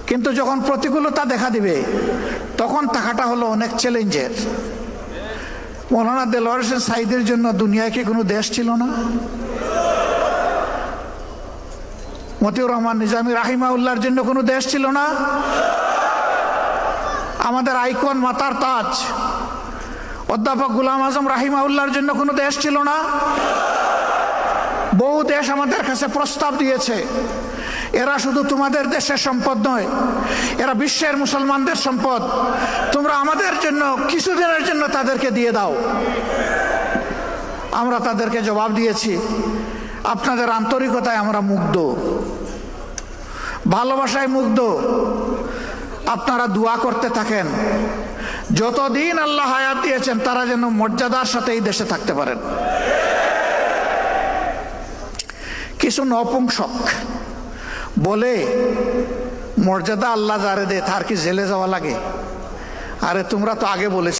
কিন্তু যখন প্রতিকূলতা দেখা দিবে তখন থাকাটা হলো অনেক চ্যালেঞ্জের। মৌলানা দেলোয়ার হোসেন সাঈদীর জন্য দুনিয়ায় কি কোনো দেশ ছিল না? মতিউর রহমান নিজামী রাহিমাহুল্লাহর জন্য কোনো দেশ ছিল না? আমাদের আইকন মাতার তাজ অধ্যাপক গোলাম আজম রাহিমাহুল্লাহর জন্য কোনো দেশ ছিল না? বহু দেশ আমাদের কাছে প্রস্তাব দিয়েছে, এরা শুধু তোমাদের দেশের সম্পদ নয়, এরা বিশ্বের মুসলমানদের সম্পদ, তোমরা আমাদের জন্য কিছুদিনের জন্য তাদেরকে দিয়ে দাও। আমরা তাদেরকে জবাব দিয়েছি, আপনাদের আন্তরিকতায় আমরা মুগ্ধ, ভালোবাসায় মুগ্ধ। আপনারা দোয়া করতে থাকেন, যতদিন আল্লাহ হায়াত দিয়েছেন তারা যেন মর্যাদার সাথে এই দেশে থাকতে পারেন। কিছু নপুংসক বলে মর্যাদা আল্লাহ যারে দে তার কি জেলে যাওয়া লাগে? আরে তোমরা তো আগে বলেছ